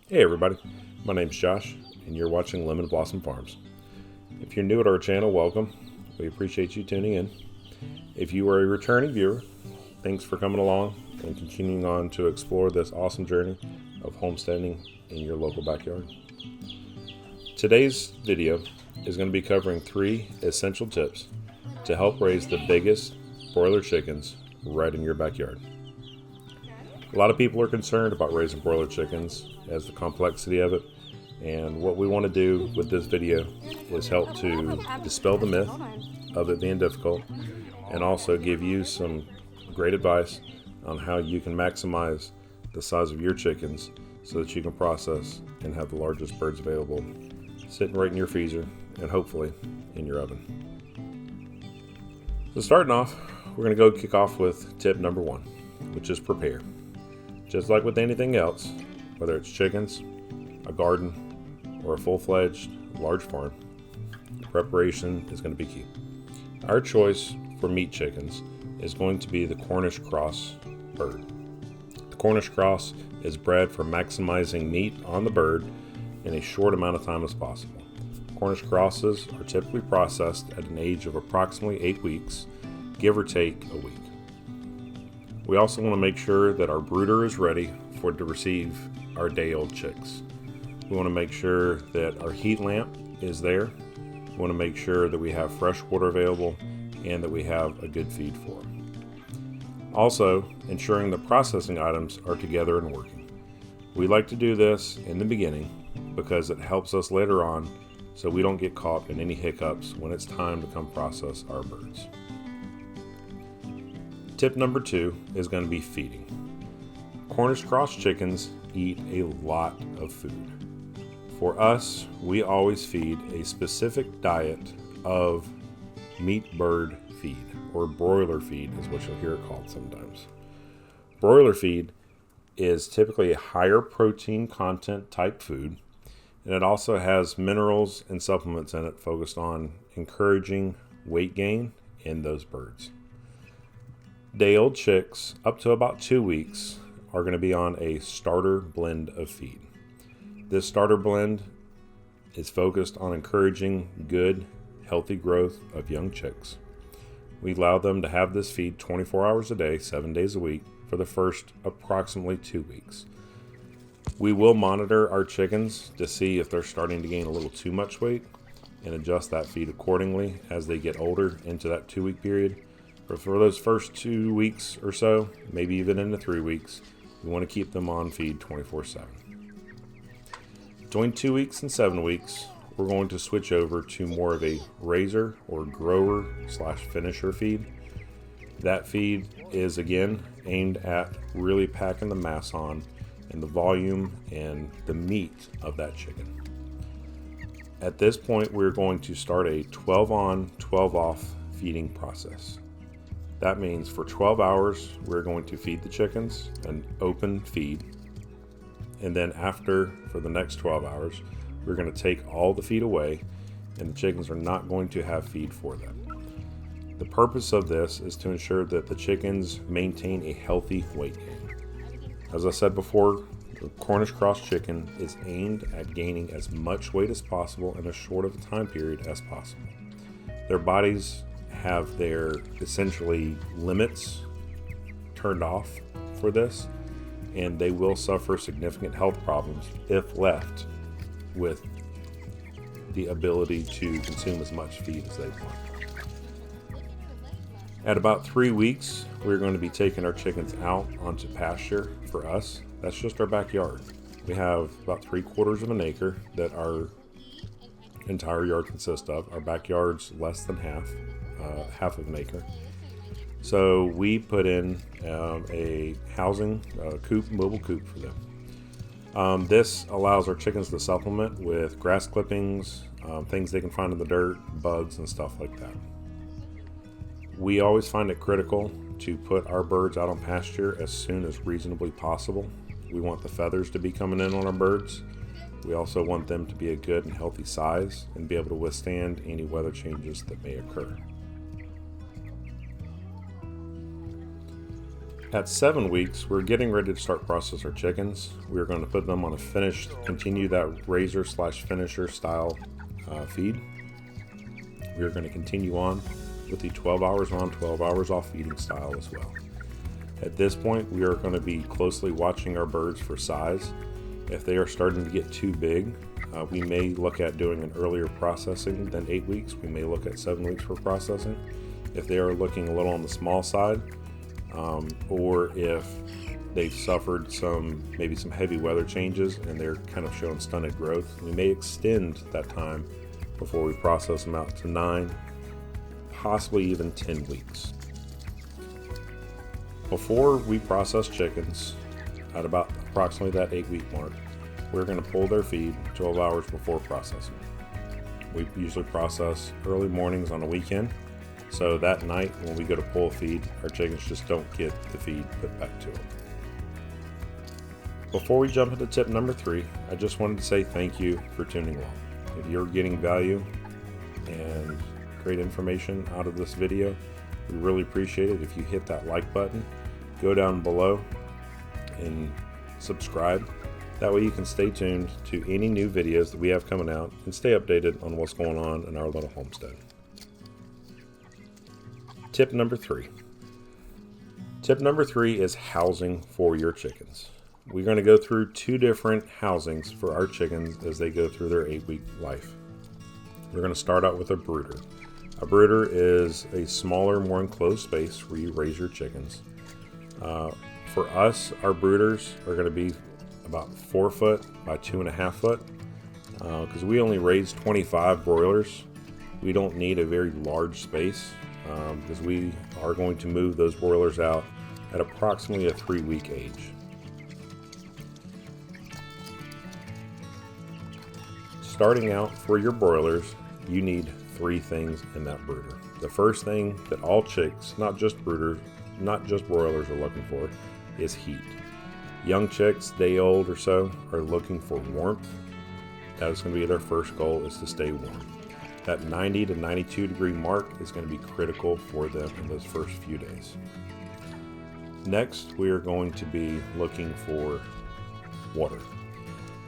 Hey everybody, my name's Josh, and you're watching Lemon Blossom Farms. If you're new to our channel, welcome. We appreciate you tuning in. If you are a returning viewer, thanks for coming along and continuing on to explore this awesome journey of homesteading in your local backyard. Today's video is going to be covering 3 essential tips to help raise the biggest broiler chickens right in your backyard. A lot of people are concerned about raising broiler chickens as the complexity of it, and what we want to do with this video is help to dispel the myth of it being difficult and also give you some great advice on how you can maximize the size of your chickens so that you can process and have the largest birds available sitting right in your freezer and hopefully in your oven. So starting off, we're going to go kick off with tip number 1, which is prepare. Just like with anything else, whether it's chickens, a garden, or a full-fledged large farm, preparation is going to be key. Our choice for meat chickens is going to be the Cornish cross bird. The Cornish cross is bred for maximizing meat on the bird in a short amount of time as possible. Cornish crosses are typically processed at an age of approximately 8 weeks, give or take a week. We also want to make sure that our brooder is ready to receive our day-old chicks. We want to make sure that our heat lamp is there. We want to make sure that we have fresh water available and that we have a good feed for them. Also, ensuring the processing items are together and working. We like to do this in the beginning because it helps us later on so we don't get caught in any hiccups when it's time to come process our birds. Tip number 2 is going to be feeding. Cornish cross chickens eat a lot of food. For us, we always feed a specific diet of meat bird feed, or broiler feed is what you'll hear it called sometimes. Broiler feed is typically a higher protein content type food, and it also has minerals and supplements in it focused on encouraging weight gain in those birds. Day-old chicks up to about 2 weeks are going to be on a starter blend of feed. This starter blend is focused on encouraging good, healthy growth of young chicks. We allow them to have this feed 24 hours a day, 7 days a week for the first approximately 2 weeks. We will monitor our chickens to see if they're starting to gain a little too much weight and adjust that feed accordingly as they get older into that 2-week period. But for those first 2 weeks or so, maybe even into 3 weeks, we want to keep them on feed 24/7. Between 2 weeks and 7 weeks, we're going to switch over to more of a raiser or grower/finisher feed. That feed is again aimed at really packing the mass on and the volume and the meat of that chicken. At this point, we're going to start a 12 on, 12 off feeding process. That means for 12 hours, we're going to feed the chickens an open feed. And then for the next 12 hours, we're going to take all the feed away and the chickens are not going to have feed for them. The purpose of this is to ensure that the chickens maintain a healthy weight gain. As I said before, the Cornish cross chicken is aimed at gaining as much weight as possible in as short of a time period as possible. Their bodies have their essentially limits turned off for this, and they will suffer significant health problems if left with the ability to consume as much feed as they want. At about 3 weeks, we're going to be taking our chickens out onto pasture. For us, that's just our backyard. We have about 3/4 of an acre that our entire yard consists of. Our backyard's less than half of an acre. So we put in a housing mobile coop for them. This allows our chickens to supplement with grass clippings, things they can find in the dirt, bugs and stuff like that. We always find it critical to put our birds out on pasture as soon as reasonably possible. We want the feathers to be coming in on our birds. We also want them to be a good and healthy size and be able to withstand any weather changes that may occur. At 7 weeks, we're getting ready to start process our chickens. We're going to put them on a continue that razor/finisher style feed. We're going to continue on with the 12 hours on, 12 hours off feeding style as well. At this point, we are going to be closely watching our birds for size. If they are starting to get too big, we may look at doing an earlier processing than 8 weeks. We may look at 7 weeks for processing. If they are looking a little on the small side, or if they've suffered maybe some heavy weather changes and they're kind of showing stunted growth, we may extend that time before we process them out to 9, possibly even 10 weeks. Before we process chickens, at about approximately that 8-week mark, we're going to pull their feed 12 hours before processing. We usually process early mornings on a weekend, so that night when we go to pull a feed, our chickens just don't get the feed put back to them. Before we jump into tip number 3, I just wanted to say thank you for tuning along. If you're getting value and great information out of this video, we really appreciate it if you hit that like button, go down below and subscribe. That way you can stay tuned to any new videos that we have coming out and stay updated on what's going on in our little homestead. Tip number 3. Tip number 3 is housing for your chickens. We're going to go through 2 different housings for our chickens as they go through their 8-week life. We're going to start out with a brooder. A brooder is a smaller, more enclosed space where you raise your chickens. For us, our brooders are going to be about 4 foot by 2.5 foot. Because we only raise 25 broilers, we don't need a very large space because we are going to move those broilers out at approximately a 3-week age. Starting out for your broilers, you need 3 things in that brooder. The first thing that all chicks, not just broilers, are looking for is heat. Young chicks, day old or so, are looking for warmth. That is going to be their first goal, is to stay warm. That 90 to 92 degree mark is going to be critical for them in those first few days. Next, we are going to be looking for water.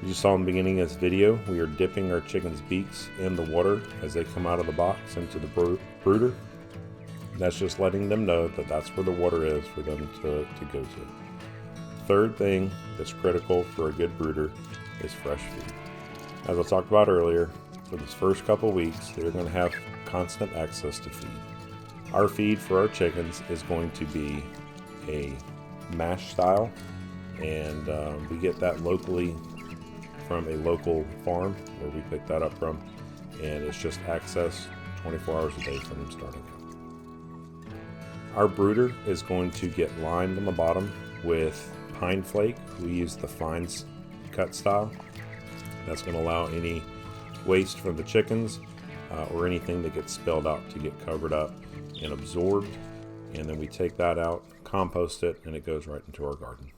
As you saw in the beginning of this video, we are dipping our chickens' beaks in the water as they come out of the box into the brooder. That's just letting them know that that's where the water is for them to go to. Third thing that's critical for a good brooder is fresh feed. As I talked about earlier, for this first couple weeks, they're going to have constant access to feed. Our feed for our chickens is going to be a mash style, and we get that locally from a local farm where we pick that up from, and it's just access 24 hours a day from them starting out. Our brooder is going to get lined on the bottom with pine flake. We use the fine cut style. That's going to allow any waste from the chickens or anything that gets spilled out to get covered up and absorbed, and then we take that out, compost it, and it goes right into our garden.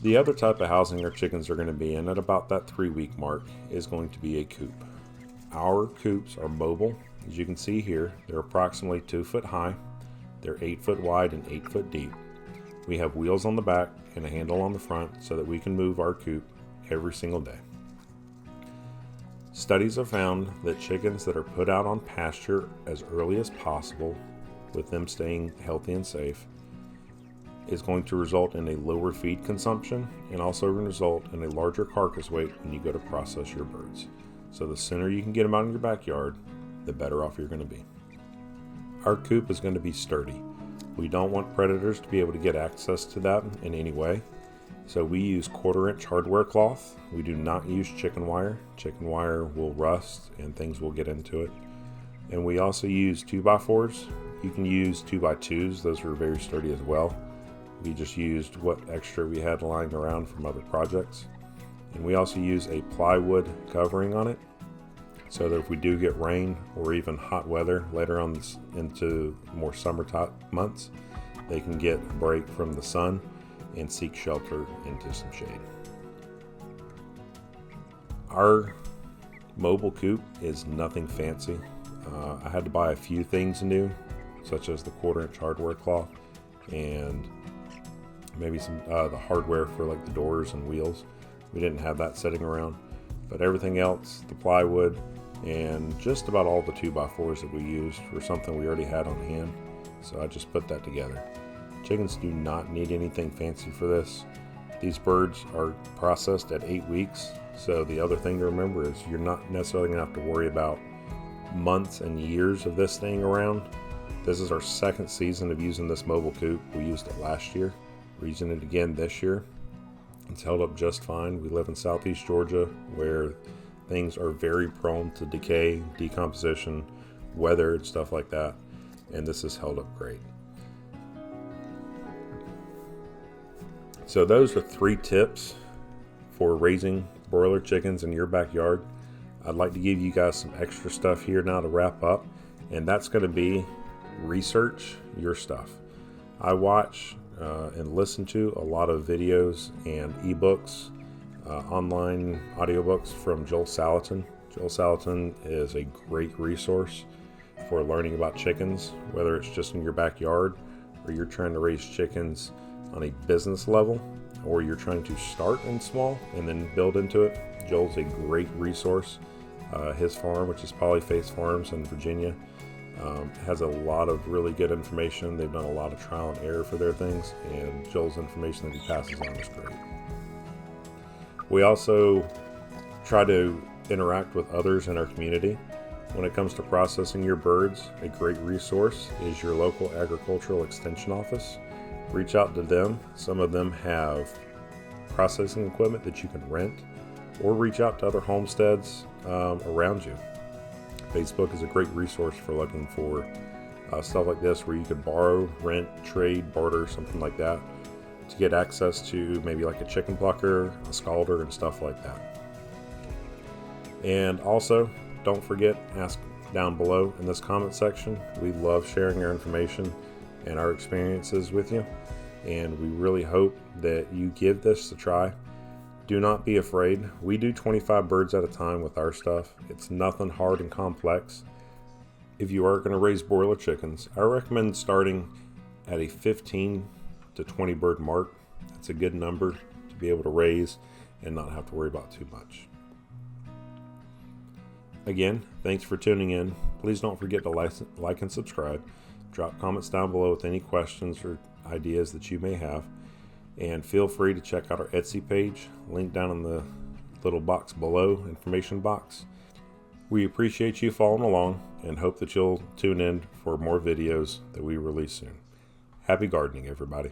The other type of housing our chickens are going to be in at about that 3-week mark is going to be a coop. Our coops are mobile. As you can see here, they're approximately 2 foot high. They're 8 foot wide and 8 foot deep. We have wheels on the back and a handle on the front so that we can move our coop every single day. Studies have found that chickens that are put out on pasture as early as possible, with them staying healthy and safe, is going to result in a lower feed consumption and also result in a larger carcass weight when you go to process your birds. So the sooner you can get them out in your backyard, the better off you're going to be. Our coop is going to be sturdy. We don't want predators to be able to get access to that in any way. So we use 1/4-inch hardware cloth. We do not use chicken wire. Chicken wire will rust and things will get into it. And we also use 2x4s. You can use 2x2s. Those are very sturdy as well. We just used what extra we had lying around from other projects. And we also use a plywood covering on it, so that if we do get rain or even hot weather later on into more summer months, they can get a break from the sun and seek shelter into some shade. Our mobile coop is nothing fancy. I had to buy a few things new, such as the 1/4-inch hardware cloth, and maybe some the hardware for like the doors and wheels. We didn't have that sitting around, but everything else, the plywood and just about all the 2x4s that we used were something we already had on hand, so I just put that together. Chickens do not need anything fancy for this. These birds are processed at 8 weeks, so the other thing to remember is you're not necessarily going to have to worry about months and years of this staying around. This is our second season of using this mobile coop. We used it last year. We're using it again this year. It's held up just fine. We live in southeast Georgia where things are very prone to decay, decomposition, weather, and stuff like that, and this has held up great. So those are 3 tips for raising broiler chickens in your backyard. I'd like to give you guys some extra stuff here now to wrap up, and that's going to be research your stuff. I watch and listen to a lot of videos and ebooks, online audiobooks from Joel Salatin. Joel Salatin is a great resource for learning about chickens, whether it's just in your backyard or you're trying to raise chickens on a business level, or you're trying to start in small and then build into it. Joel's a great resource. His farm, which is Polyface Farms in Virginia, has a lot of really good information. They've done a lot of trial and error for their things, and Joel's information that he passes on is great. We also try to interact with others in our community. When it comes to processing your birds, a great resource is your local agricultural extension office. Reach out to them. Some of them have processing equipment that you can rent, or reach out to other homesteads around you. Facebook is a great resource for looking for stuff like this, where you could borrow, rent, trade, barter, something like that, to get access to maybe like a chicken plucker, a scalder, and stuff like that. And also, don't forget, ask down below in this comment section. We love sharing our information and our experiences with you, and we really hope that you give this a try. Do not be afraid. We do 25 birds at a time with our stuff. It's nothing hard and complex. If you are going to raise broiler chickens, I recommend starting at a 15 to 20 bird mark. That's a good number to be able to raise and not have to worry about too much. Again, thanks for tuning in. Please don't forget to like and subscribe. Drop comments down below with any questions or ideas that you may have. And feel free to check out our Etsy page, link down in the little box below, information box. We appreciate you following along and hope that you'll tune in for more videos that we release soon. Happy gardening, everybody.